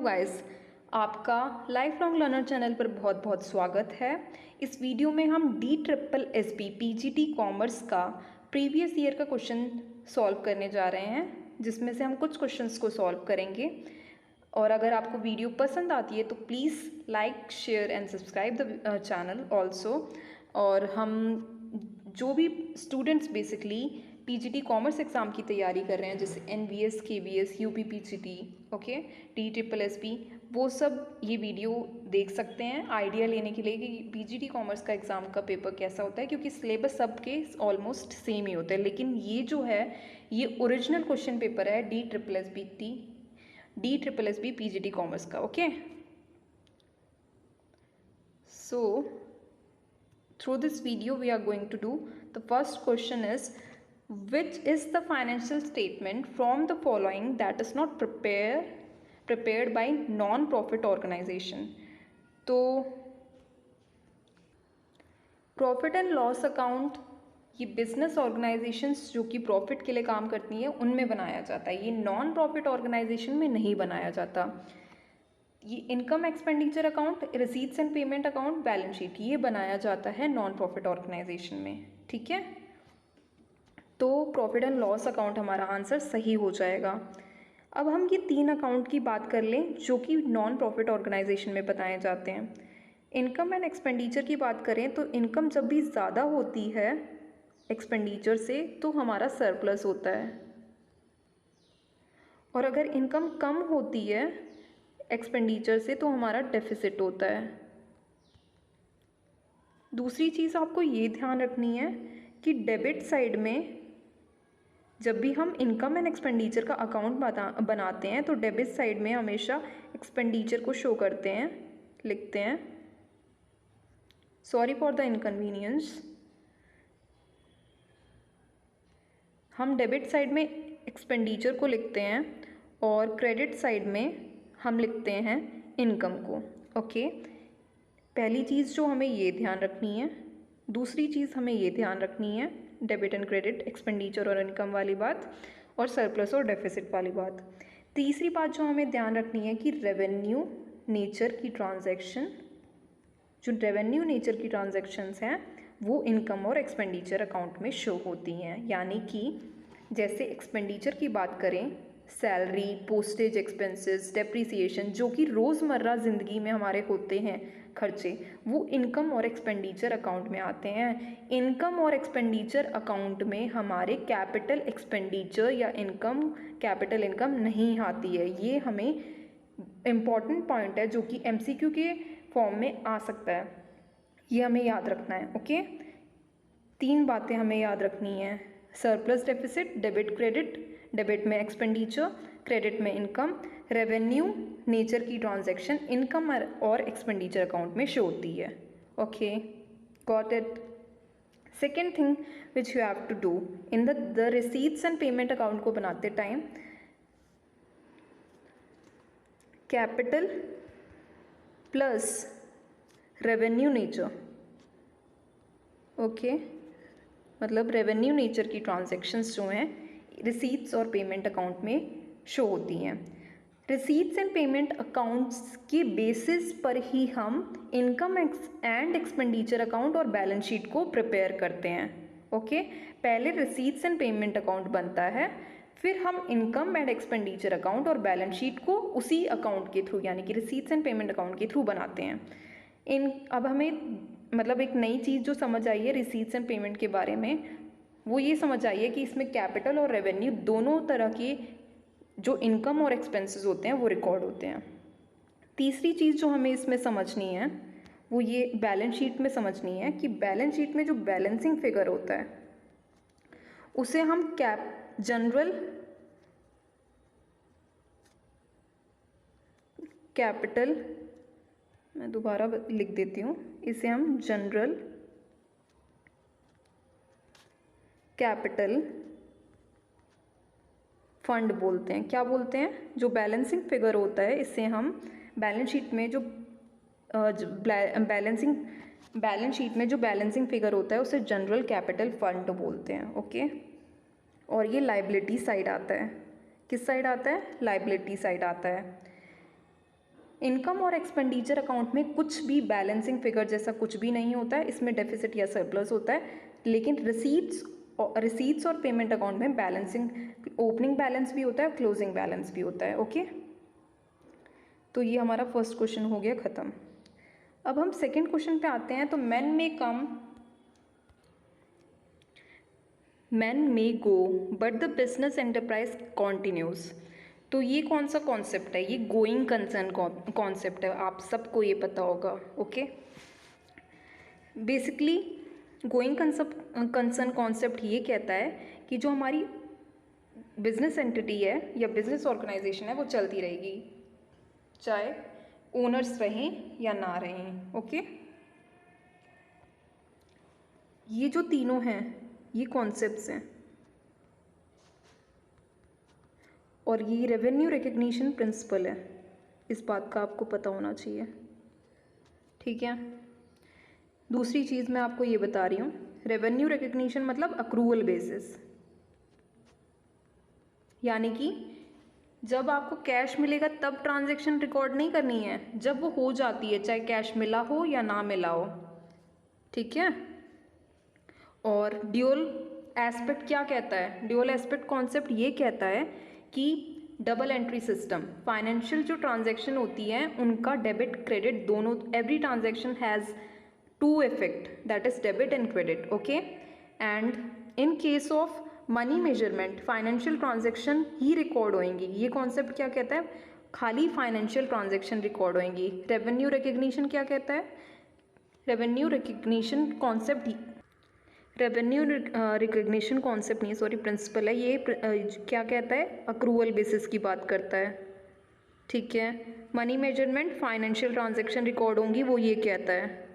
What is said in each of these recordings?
Guys, आपका life long learner channel पर बहुत बहुत स्वागत है। इस वीडियो में हम DSSB PGT कॉमर्स का प्रीवियस ईयर का क्वेश्चन सॉल्व करने जा रहे हैं, जिसमें से हम कुछ क्वेश्चंस को सॉल्व करेंगे। और अगर आपको वीडियो पसंद आती है तो please like, share and subscribe the channel also. और हम जो भी students basically PGT commerce exam की तैयारी कर रहे हैं, जैसे NVS, KVS, UP PGT, okay, DSSB, वो सब ये वीडियो देख सकते हैं आइडिया लेने के लिए कि PGT कॉमर्स का एग्ज़ाम का पेपर कैसा होता है, क्योंकि सिलेबस सबके ऑलमोस्ट सेम ही होते हैं। लेकिन ये जो है ये ओरिजिनल क्वेश्चन पेपर है DSSB PGT कॉमर्स का। Okay, so through this video we are going to do the first question is, which is the financial statement from the following that is not prepared by non-profit organization। तो profit and loss account ये business organisations जो कि profit के लिए काम करती हैं उनमें बनाया जाता है, ये नॉन प्रॉफिट ऑर्गेनाइजेशन में नहीं बनाया जाता। ये income expenditure account, receipts and payment account, balance sheet, ये बनाया जाता है नॉन प्रॉफिट ऑर्गेनाइजेशन में। ठीक है, तो प्रॉफिट एंड लॉस अकाउंट हमारा आंसर सही हो जाएगा। अब हम ये 3 अकाउंट की बात कर लें जो कि नॉन प्रॉफिट ऑर्गेनाइजेशन में बताए जाते हैं। इनकम एंड एक्सपेंडिचर की बात करें तो इनकम जब भी ज़्यादा होती है एक्सपेंडिचर से तो हमारा सरप्लस होता है, और अगर इनकम कम होती है एक्सपेंडिचर से तो हमारा डेफिसिट होता है। दूसरी चीज़ आपको ये ध्यान रखनी है कि डेबिट साइड में जब भी हम इनकम एंड एक्सपेंडिचर का अकाउंट बनाते हैं तो डेबिट साइड में हमेशा एक्सपेंडिचर को शो करते हैं, लिखते हैं। Sorry for the inconvenience. हम डेबिट साइड में एक्सपेंडिचर को लिखते हैं और क्रेडिट साइड में हम लिखते हैं इनकम को। ओके, पहली चीज़ जो हमें ये ध्यान रखनी है। दूसरी चीज़ हमें ये ध्यान रखनी है, डेबिट एंड क्रेडिट, एक्सपेंडिचर और इनकम वाली बात, और सरप्लस और डेफिसिट वाली बात। तीसरी बात जो हमें ध्यान रखनी है कि रेवेन्यू नेचर की ट्रांजैक्शन, जो रेवेन्यू नेचर की ट्रांजैक्शंस हैं वो इनकम और एक्सपेंडिचर अकाउंट में शो होती हैं। यानी कि जैसे एक्सपेंडिचर की बात करें, सैलरी, पोस्टेज एक्सपेंसेस, डेप्रिसिएशन, जो कि रोज़मर्रा ज़िंदगी में हमारे होते हैं खर्चे, वो इनकम और एक्सपेंडिचर अकाउंट में आते हैं। इनकम और एक्सपेंडिचर अकाउंट में हमारे कैपिटल एक्सपेंडिचर या इनकम, कैपिटल इनकम नहीं आती है। ये हमें इम्पॉर्टेंट पॉइंट है जो कि MCQ के फॉर्म में आ सकता है, ये हमें याद रखना है। ओके, 3 बातें हमें याद रखनी है, surplus deficit, debit credit, debit में एक्सपेंडिचर, क्रेडिट में इनकम, रेवेन्यू नेचर की ट्रांजैक्शन इनकम और एक्सपेंडिचर अकाउंट में शो होती है। Okay, got it. Second thing which you have to do in the receipts and payment account को बनाते time, capital plus revenue nature, okay, मतलब revenue nature की transactions जो हैं रिसीट्स और पेमेंट अकाउंट में शो होती हैं। रिसीट्स एंड पेमेंट अकाउंट्स के बेसिस पर ही हम इनकम एंड एक्सपेंडिचर अकाउंट और बैलेंस शीट को प्रिपेयर करते हैं। ओके, पहले रिसीट्स एंड पेमेंट अकाउंट बनता है, फिर हम इनकम एंड एक्सपेंडिचर अकाउंट और बैलेंस शीट को उसी अकाउंट के थ्रू, यानी कि रिसीट्स एंड पेमेंट अकाउंट के थ्रू बनाते हैं। अब हमें मतलब एक नई चीज़ जो समझ आई है रिसीट्स एंड पेमेंट के बारे में, वो ये समझ आई है कि इसमें कैपिटल और रेवेन्यू दोनों तरह के जो इनकम और एक्सपेंसेस होते हैं वो रिकॉर्ड होते हैं। तीसरी चीज़ जो हमें इसमें समझनी है वो ये बैलेंस शीट में समझनी है कि बैलेंस शीट में जो बैलेंसिंग फिगर होता है उसे हम जनरल कैपिटल, मैं दोबारा लिख देती हूँ, इसे हम जनरल कैपिटल फंड बोलते हैं। क्या बोलते हैं? जो बैलेंसिंग फिगर होता है इसे हम बैलेंस शीट में जो बैलेंसिंग फिगर होता है उसे जनरल कैपिटल फंड बोलते हैं। ओके, और ये लाइबिलिटी साइड आता है। किस साइड आता है? लाइबिलिटी साइड आता है। इनकम और एक्सपेंडिचर अकाउंट में कुछ भी बैलेंसिंग फिगर जैसा कुछ भी नहीं होता है, इसमें डेफिसिट या सरप्लस होता है। लेकिन रिसीट्स और पेमेंट अकाउंट में बैलेंसिंग, ओपनिंग बैलेंस भी होता है, क्लोजिंग बैलेंस भी होता है। ओके, तो ये हमारा फर्स्ट क्वेश्चन हो गया ख़त्म। अब हम सेकंड क्वेश्चन पे आते हैं। तो man may go but the business enterprise continues. तो ये कौन सा कॉन्सेप्ट है? ये गोइंग कंसर्न कॉन्सेप्ट है, आप सबको ये पता होगा। Okay, basically going concern concept ये कहता है कि जो हमारी बिजनेस एंटिटी है या बिजनेस ऑर्गेनाइजेशन है वो चलती रहेगी, चाहे ओनर्स रहें या ना रहें। ओके, ये जो तीनों हैं ये कॉन्सेप्ट्स हैं, और ये रेवेन्यू रिकग्निशन प्रिंसिपल है, इस बात का आपको पता होना चाहिए। ठीक है, दूसरी चीज़ मैं आपको ये बता रही हूँ, रेवेन्यू रिकग्निशन मतलब अक्रूवल बेसिस, यानी कि जब आपको कैश मिलेगा तब ट्रांजैक्शन रिकॉर्ड नहीं करनी है, जब वो हो जाती है, चाहे कैश मिला हो या ना मिला हो। ठीक है, और ड्यूअल एस्पेक्ट क्या कहता है? ड्यूअल एस्पेक्ट कॉन्सेप्ट ये कहता है कि डबल एंट्री सिस्टम, फाइनेंशियल जो ट्रांजैक्शन होती हैं उनका डेबिट क्रेडिट दोनों, every transaction has two effect, that is debit and credit. Okay, and in case of money measurement financial transaction ही रिकॉर्ड होएंगी। ये कॉन्सेप्ट क्या कहता है? खाली फाइनेंशियल ट्रांजैक्शन रिकॉर्ड होएंगी। रेवेन्यू रिकग्निशन क्या कहता है? Revenue recognition concept, revenue recognition concept नहीं, सॉरी, प्रिंसिपल है ये। क्या कहता है? अक्रूवल बेसिस की बात करता है। ठीक है, money measurement financial transaction record होंगी, वो ये कहता है।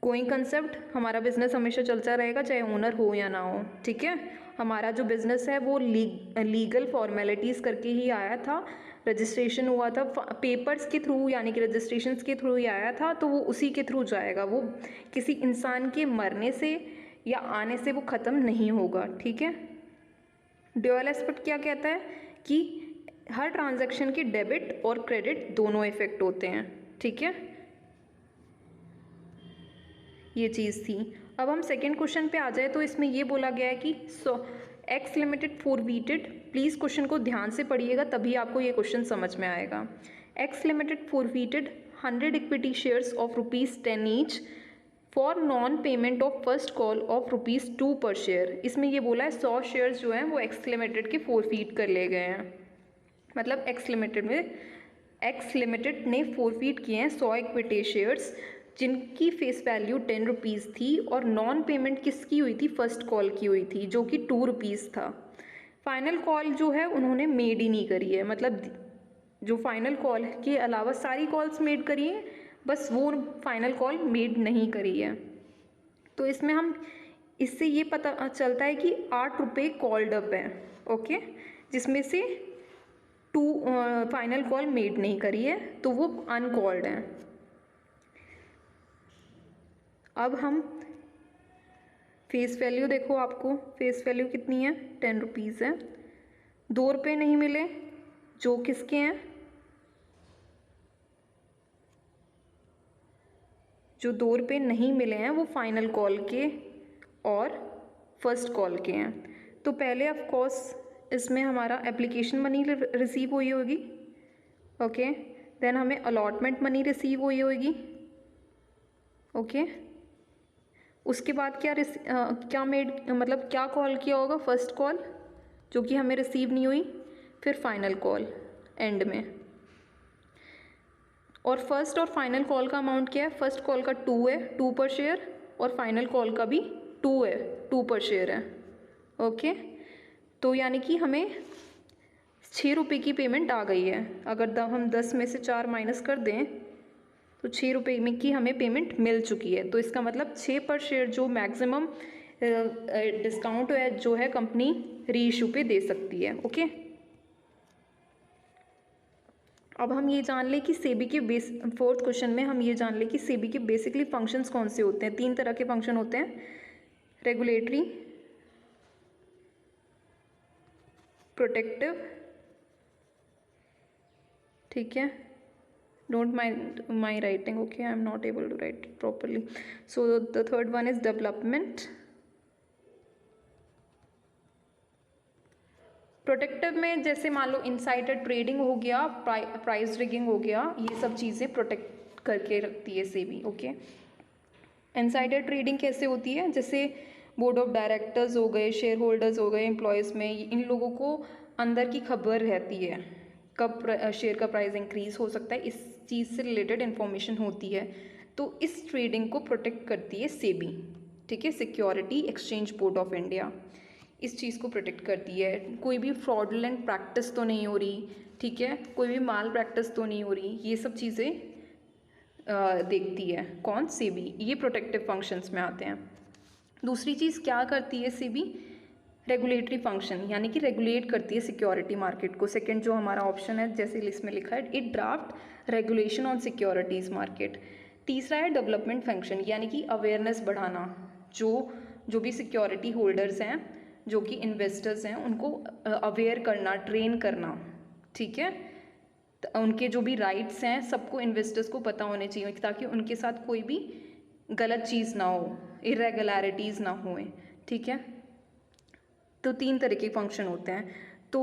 गोइंग कंसेप्ट, हमारा बिजनेस हमेशा चलता रहेगा चाहे ओनर हो या ना हो। ठीक है, हमारा जो बिजनेस है वो लीगल फॉर्मेलिटीज़ करके ही आया था, रजिस्ट्रेशन हुआ था पेपर्स के थ्रू, यानी कि रजिस्ट्रेशंस के थ्रू ही आया था, तो वो उसी के थ्रू जाएगा, वो किसी इंसान के मरने से या आने से वो ख़त्म नहीं होगा। ठीक है, ड्यूअल एस्पेक्ट क्या कहता है कि हर ट्रांजैक्शन के डेबिट और क्रेडिट दोनों इफेक्ट होते हैं। ठीक है, ये चीज़ थी। अब हम सेकेंड क्वेश्चन पे आ जाए तो इसमें ये बोला गया है कि एक्स लिमिटेड फॉरफीटेड, प्लीज़ क्वेश्चन को ध्यान से पढ़िएगा तभी आपको ये क्वेश्चन समझ में आएगा। X limited forfeited 100 equity shares of ₹10 each for non payment of first call of ₹2 per share. इसमें ये बोला है 100 शेयर्स जो हैं वो एक्स लिमिटेड के फॉरफीट कर ले गए हैं, मतलब एक्स लिमिटेड ने फॉरफीट किए हैं 100 इक्विटी शेयर्स जिनकी फेस वैल्यू ₹10 थी, और नॉन पेमेंट किसकी हुई थी? फर्स्ट कॉल की हुई थी, जो कि ₹2 था। फाइनल कॉल जो है उन्होंने मेड ही नहीं करी है, मतलब जो फाइनल कॉल के अलावा सारी कॉल्स मेड करी हैं, बस वो फाइनल कॉल मेड नहीं करी है। तो इसमें हम इससे ये पता चलता है कि ₹8 कॉल्ड अप है। ओके, जिसमें से 2 फाइनल कॉल मेड नहीं करी है, तो वो अनकॉल्ड हैं। अब हम फेस वैल्यू देखो, आपको फेस वैल्यू कितनी है? ₹10 है। ₹2 नहीं मिले, जो किसके हैं? जो ₹2 नहीं मिले हैं वो फाइनल कॉल के और फर्स्ट कॉल के हैं। तो पहले ऑफ कोर्स इसमें हमारा एप्लीकेशन मनी रिसीव हुई होगी। ओके, देन हमें अलॉटमेंट मनी रिसीव हुई होगी। ओके, उसके बाद क्या कॉल किया होगा? फर्स्ट कॉल, जो कि हमें रिसीव नहीं हुई, फिर फाइनल कॉल एंड में। और फर्स्ट और फाइनल कॉल का अमाउंट क्या है? फर्स्ट कॉल का 2 है, 2 पर शेयर, और फाइनल कॉल का भी 2 है, 2 पर शेयर है। ओके, तो यानी कि हमें ₹6 की पेमेंट आ गई है। अगर हम 10 में से 4 माइनस कर दें तो ₹6 में की हमें पेमेंट मिल चुकी है। तो इसका मतलब 6 पर शेयर जो मैक्सिमम डिस्काउंट है जो है कंपनी रीइशू पे दे सकती है। ओके, अब हम ये जान लें कि सेबी के फोर्थ क्वेश्चन में हम ये जान लें कि सेबी के बेसिकली फंक्शंस कौन से होते हैं। 3 तरह के फंक्शन होते हैं, रेगुलेटरी, प्रोटेक्टिव, ठीक है, Don't mind my writing, okay? I'm not able to write it properly. So the third one is development. Protective में जैसे मान लो इनसाइडर ट्रेडिंग हो गया, प्राइस रिगिंग हो गया, ये सब चीज़ें प्रोटेक्ट करके रखती है सेबी, ओके। इनसाइडर ट्रेडिंग कैसे होती है? जैसे बोर्ड ऑफ डायरेक्टर्स हो गए, शेयर होल्डर्स हो गए, एम्प्लॉयज़ में, इन लोगों को अंदर की खबर रहती है कब शेयर का प्राइस इंक्रीज हो सकता है, इस चीज़ से रिलेटेड इन्फॉर्मेशन होती है। तो इस ट्रेडिंग को प्रोटेक्ट करती है सेबी, ठीक है, security exchange board of India इस चीज़ को प्रोटेक्ट करती है। कोई भी फ्रॉडुलेंट प्रैक्टिस तो नहीं हो रही, ठीक है, कोई भी माल प्रैक्टिस तो नहीं हो रही, ये सब चीज़ें देखती है कौन? सेबी। ये प्रोटेक्टिव फंक्शंस में आते हैं। दूसरी चीज़ क्या करती है सेबी? रेगुलेटरी फंक्शन, यानी कि रेगुलेट करती है सिक्योरिटी मार्केट को। सेकंड जो हमारा ऑप्शन है जैसे लिस्ट में लिखा है, it draft regulation on securities market. तीसरा है डेवलपमेंट फंक्शन, यानी कि अवेयरनेस बढ़ाना, जो भी सिक्योरिटी होल्डर्स हैं, जो कि इन्वेस्टर्स हैं, उनको अवेयर करना, ट्रेन करना, ठीक है। तो उनके जो भी राइट्स हैं सबको इन्वेस्टर्स को पता होने चाहिए, ताकि उनके साथ कोई भी गलत चीज़ ना हो, इरेगुलरिटीज़ ना होए, ठीक है। तो 3 तरह के फंक्शन होते हैं। तो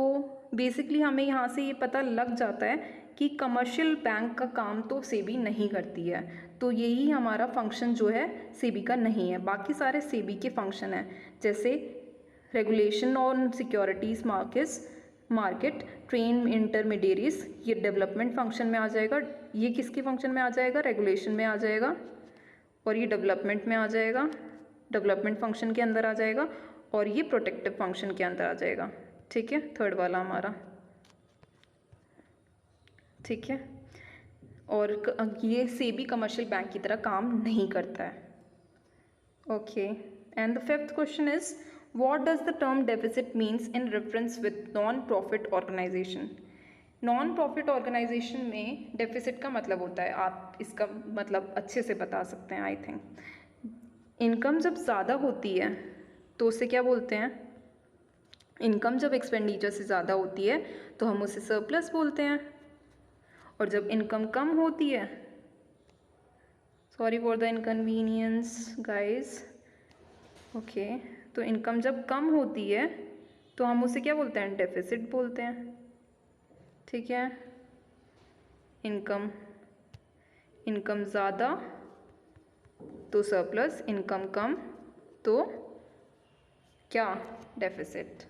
बेसिकली हमें यहाँ से ये पता लग जाता है कि कमर्शियल बैंक का काम तो सेबी नहीं करती है। तो यही हमारा फंक्शन जो है सेबी का नहीं है, बाकी सारे सेबी के फंक्शन हैं, जैसे regulation on securities market, train intermediaries, ये डेवलपमेंट फंक्शन में आ जाएगा। ये किसके फंक्शन में आ जाएगा? रेगुलेशन में आ जाएगा, और ये डेवलपमेंट में आ जाएगा, डेवलपमेंट फंक्शन के अंदर आ जाएगा, और ये प्रोटेक्टिव फंक्शन के अंदर आ जाएगा, ठीक है, थर्ड वाला हमारा, ठीक है। और ये सेबी कमर्शियल बैंक की तरह काम नहीं करता है, okay. And the fifth question is, what does the term deficit means in reference with non profit organisation? Non profit organisation में डेफिसिट का मतलब होता है, आप इसका मतलब अच्छे से बता सकते हैं आई थिंक, इनकम जब ज़्यादा होती है तो उसे क्या बोलते हैं? इनकम जब एक्सपेंडिचर से ज़्यादा होती है तो हम उसे सरप्लस बोलते हैं, और जब इनकम कम होती है, sorry for the inconvenience guys, okay, तो इनकम जब कम होती है तो हम उसे क्या बोलते हैं? डेफिसिट बोलते हैं, ठीक है। इनकम ज़्यादा तो सरप्लस, इनकम कम तो क्या? डेफिसिट।